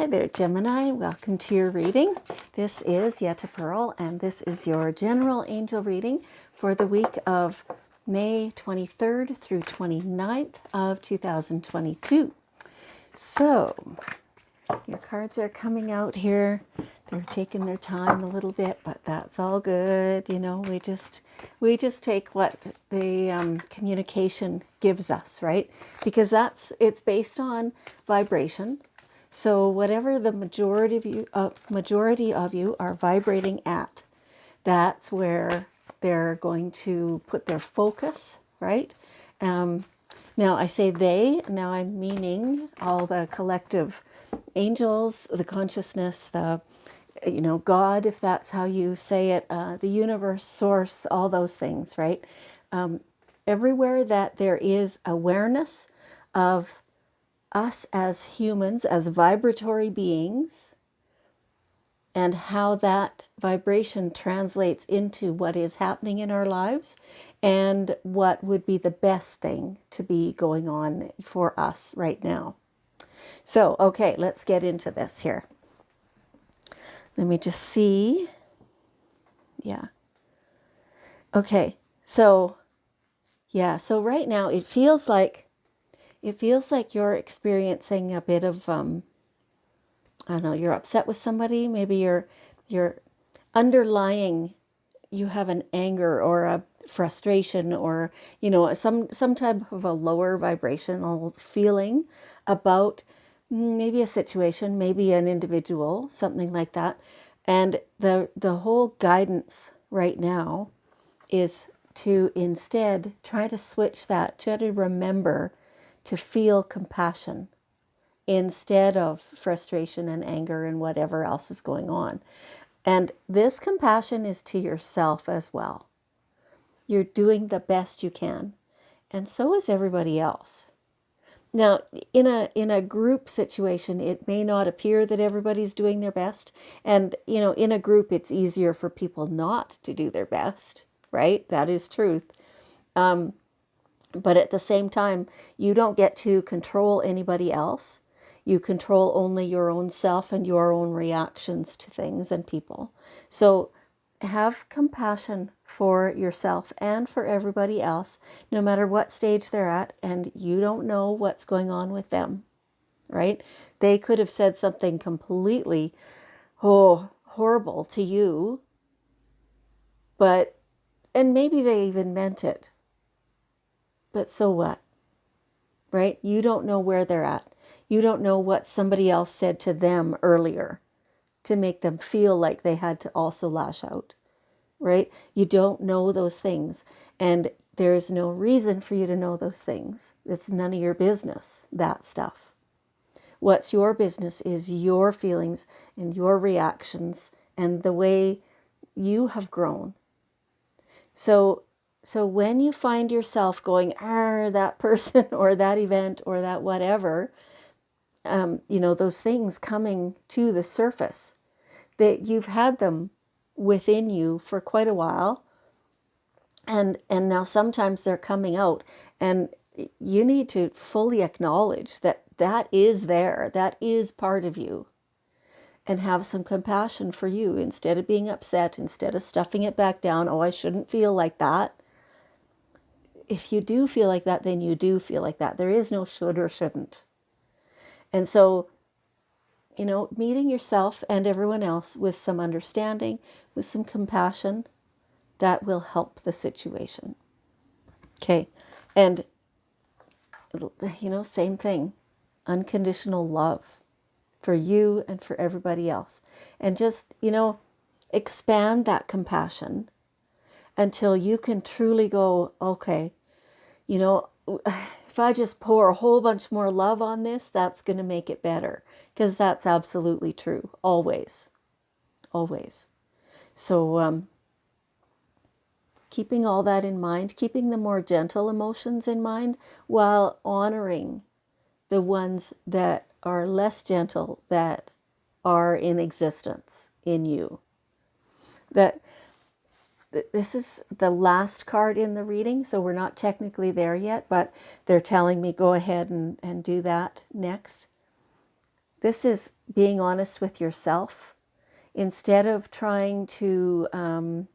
there, Gemini. Welcome to your reading. This is Yetta Pearl, and this is your general angel reading for the week of May 23rd through 29th of 2022. So, your cards are coming out here. They're taking their time a little bit, but that's all good. You know, we just take what the communication gives us, right? Because it's based on vibration. So whatever the majority of you are vibrating at, that's where they're going to put their focus, right? Now I say they, now I'm meaning all the collective angels, the consciousness, God, if that's how you say it, the universe, source, all those things, right? Everywhere that there is awareness of us as humans, as vibratory beings, and how that vibration translates into what is happening in our lives and what would be the best thing to be going on for us right now. So, okay, let's get into this here. Let me just see. Yeah. Okay, so right now it feels like you're experiencing a bit of I don't know, you're upset with somebody, maybe you're underlying, you have an anger or a frustration or, some type of a lower vibrational feeling about maybe a situation, maybe an individual, something like that. And the whole guidance right now is to instead try to switch that, try to remember to feel compassion instead of frustration and anger and whatever else is going on. And this compassion is to yourself as well. You're doing the best you can, and so is everybody else. Now, in a group situation, it may not appear that everybody's doing their best. And, in a group, it's easier for people not to do their best, right? That is truth. But at the same time, you don't get to control anybody else. You control only your own self and your own reactions to things and people. So have compassion for yourself and for everybody else, no matter what stage they're at, and you don't know what's going on with them, right? They could have said something completely, horrible to you, and maybe they even meant it. But so what? Right? You don't know where they're at. You don't know what somebody else said to them earlier to make them feel like they had to also lash out, right? You don't know those things, and there's no reason for you to know those things. It's none of your business, that stuff. What's your business is your feelings and your reactions and the way you have grown. So when you find yourself going, that person or that event or that whatever, those things coming to the surface, that you've had them within you for quite a while, and now sometimes they're coming out, and you need to fully acknowledge that is there, that is part of you, and have some compassion for you instead of being upset, instead of stuffing it back down. Oh, I shouldn't feel like that. If you do feel like that, then you do feel like that. There is no should or shouldn't. And so, meeting yourself and everyone else with some understanding, with some compassion, that will help the situation. Okay. And, same thing, unconditional love for you and for everybody else. And just, expand that compassion until you can truly go, okay, if I just pour a whole bunch more love on this, that's going to make it better. Because that's absolutely true. Always. Always. So keeping all that in mind, keeping the more gentle emotions in mind, while honoring the ones that are less gentle, that are in existence in you. This is the last card in the reading, so we're not technically there yet, but they're telling me go ahead and do that next. This is being honest with yourself. Instead of trying to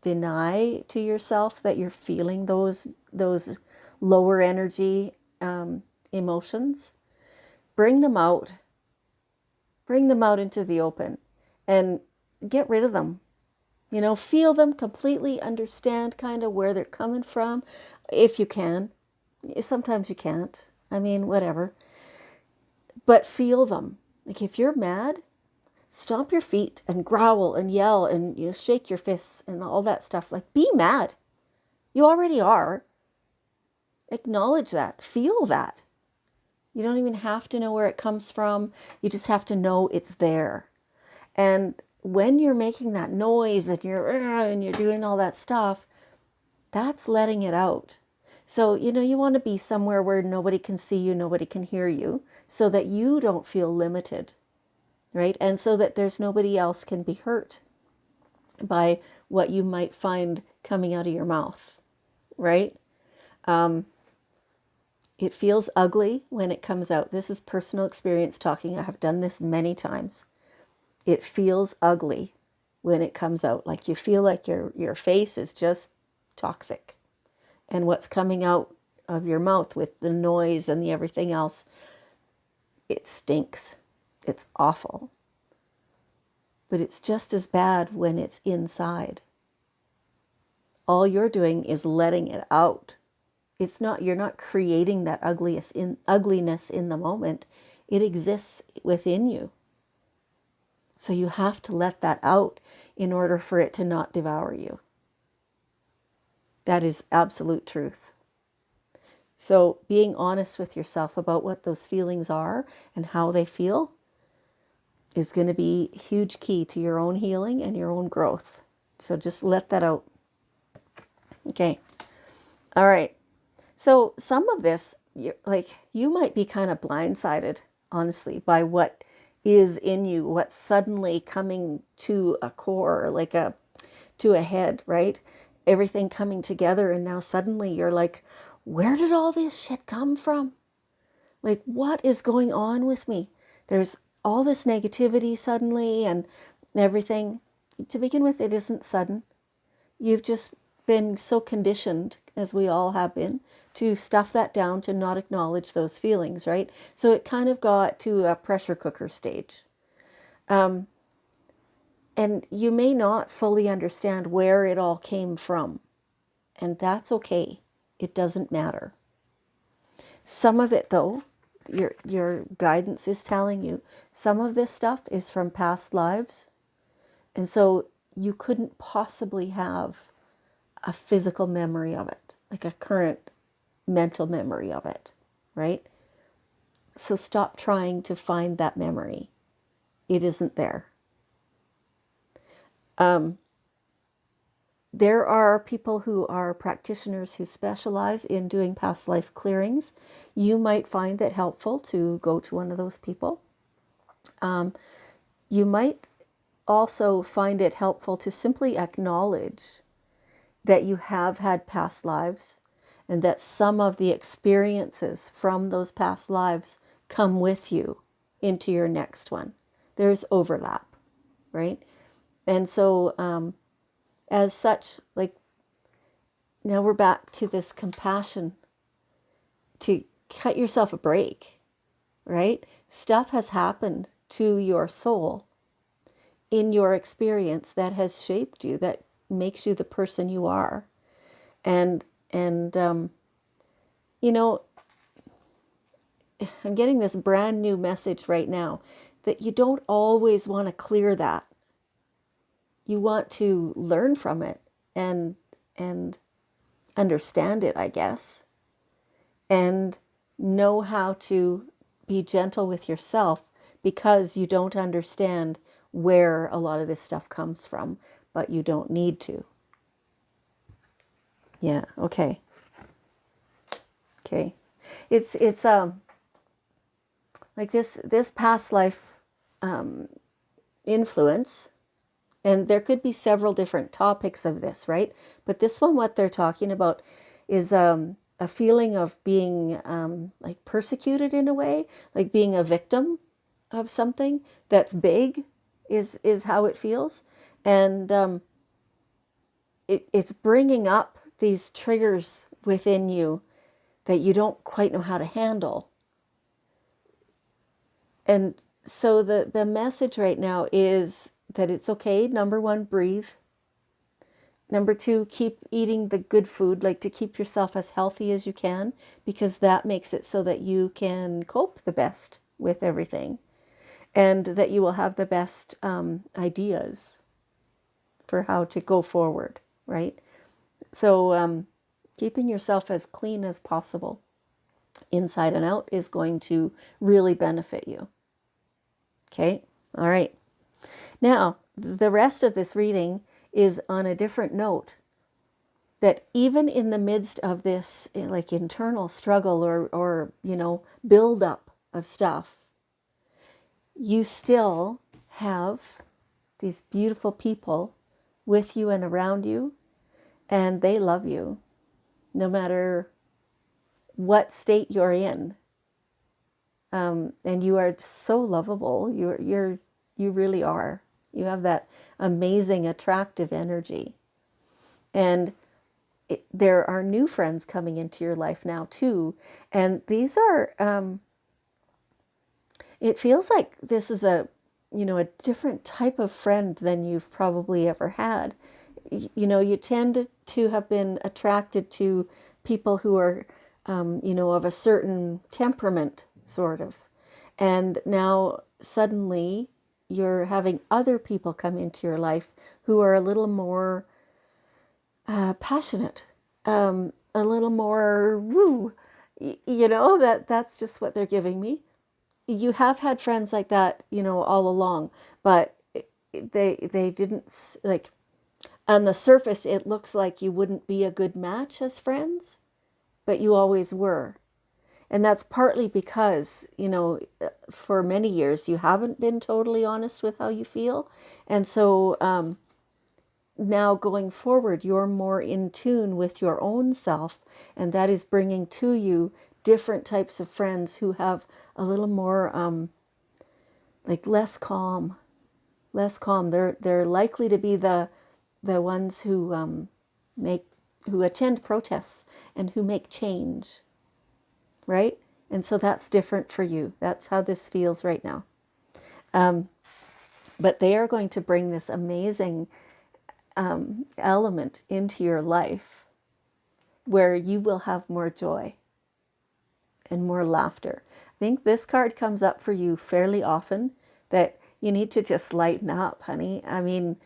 deny to yourself that you're feeling those lower energy emotions, bring them out. Bring them out into the open and get rid of them. You know, feel them completely, understand kind of where they're coming from, if you can. Sometimes you can't. I mean, whatever. But feel them. Like if you're mad, stomp your feet and growl and yell and shake your fists and all that stuff. Like be mad. You already are. Acknowledge that. Feel that. You don't even have to know where it comes from. You just have to know it's there. And when you're making that noise and you're doing all that stuff, that's letting it out. So, you want to be somewhere where nobody can see you, nobody can hear you, so that you don't feel limited, right? And so that there's nobody else can be hurt by what you might find coming out of your mouth, right? It feels ugly when it comes out. This is personal experience talking. I have done this many times. It feels ugly when it comes out. Like you feel like your face is just toxic. And what's coming out of your mouth with the noise and the everything else, it stinks. It's awful. But it's just as bad when it's inside. All you're doing is letting it out. You're not creating that ugliness in the moment. It exists within you. So you have to let that out in order for it to not devour you. That is absolute truth. So being honest with yourself about what those feelings are and how they feel is going to be a huge key to your own healing and your own growth. So just let that out. Okay. All right. So some of this, you might be kind of blindsided, honestly, by what is in you, what's suddenly coming to a core, to a head, right? Everything coming together, and now suddenly you're like, where did all this shit come from? Like, what is going on with me? There's all this negativity suddenly and everything. To begin with, it isn't sudden. You've just been so conditioned, as we all have been, to stuff that down, to not acknowledge those feelings, right? So it kind of got to a pressure cooker stage. And you may not fully understand where it all came from. And that's okay. It doesn't matter. Some of it, though, your guidance is telling you, some of this stuff is from past lives. And so you couldn't possibly have a physical memory of it, like a current mental memory of it, right? So stop trying to find that memory. It isn't there. There are people who are practitioners who specialize in doing past life clearings. You might find it helpful to go to one of those people. You might also find it helpful to simply acknowledge that you have had past lives and that some of the experiences from those past lives come with you into your next one. There's overlap, right? And so as such, like, now we're back to this compassion to cut yourself a break, right? Stuff has happened to your soul in your experience that has shaped you, that makes you the person you are. And you know, I'm getting this brand new message right now that you don't always want to clear that. You want to learn from it and understand it, I guess, and know how to be gentle with yourself because you don't understand where a lot of this stuff comes from, but you don't need to. Yeah, okay. Okay. It's like this past life influence, and there could be several different topics of this, right? But this one, what they're talking about is a feeling of being like persecuted in a way, like being a victim of something that's big is how it feels. And it's bringing up these triggers within you that you don't quite know how to handle. And so the message right now is that it's okay. Number one, breathe. Number two, keep eating the good food, like to keep yourself as healthy as you can, because that makes it so that you can cope the best with everything and that you will have the best ideas for how to go forward, right? So keeping yourself as clean as possible, inside and out, is going to really benefit you. Okay? All right. Now, the rest of this reading is on a different note, that even in the midst of this like internal struggle or build up of stuff, you still have these beautiful people with you and around you, and they love you no matter what state you're in. And you are so lovable. You really are. You have that amazing, attractive energy. And there are new friends coming into your life now too. And these are, it feels like this is a different type of friend than you've probably ever had. You tend to have been attracted to people who are, of a certain temperament, sort of. And now suddenly you're having other people come into your life who are a little more passionate, a little more woo. That's just what they're giving me. You have had friends like that, all along, but they didn't, like, on the surface, it looks like you wouldn't be a good match as friends, but you always were. And that's partly because, for many years, you haven't been totally honest with how you feel. And so now going forward, you're more in tune with your own self. And that is bringing to you different types of friends who have a little more, like, less calm. They're likely to be the ones who who attend protests and who make change, right? And so that's different for you. That's how this feels right now. But they are going to bring this amazing element into your life where you will have more joy and more laughter. I think this card comes up for you fairly often, that you need to just lighten up, honey. I mean,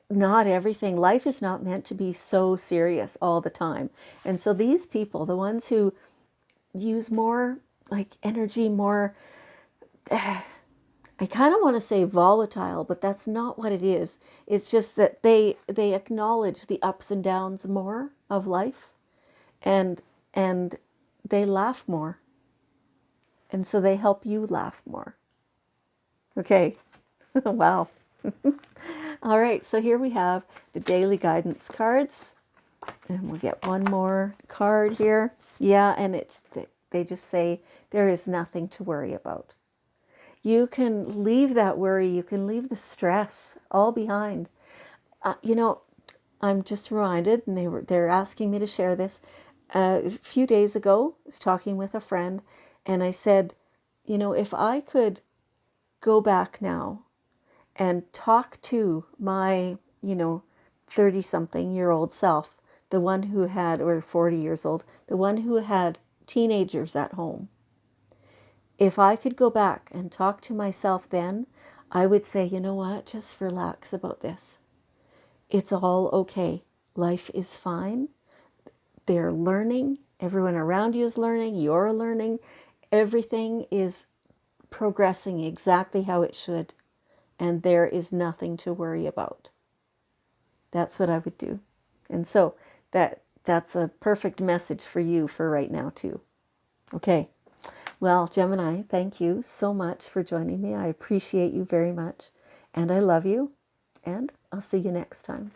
not everything, life is not meant to be so serious all the time. And so these people, the ones who use more like energy, more, I kind of want to say volatile, but that's not what it is. It's just that they acknowledge the ups and downs more of life, and they laugh more. And so they help you laugh more. Okay. Wow. All right, so here we have the daily guidance cards. And we'll get one more card here. Yeah, and they just say there is nothing to worry about. You can leave that worry, you can leave the stress all behind. I'm just reminded, and they're asking me to share this. A few days ago, I was talking with a friend, and I said, if I could go back now and talk to my, 30-something-year-old self, the one who had, or 40 years old, the one who had teenagers at home. If I could go back and talk to myself then, I would say, you know what, just relax about this. It's all okay. Life is fine. They're learning. Everyone around you is learning. You're learning. Everything is progressing exactly how it should. And there is nothing to worry about. That's what I would do. And so that's a perfect message for you for right now too. Okay. Well, Gemini, thank you so much for joining me. I appreciate you very much. And I love you. And I'll see you next time.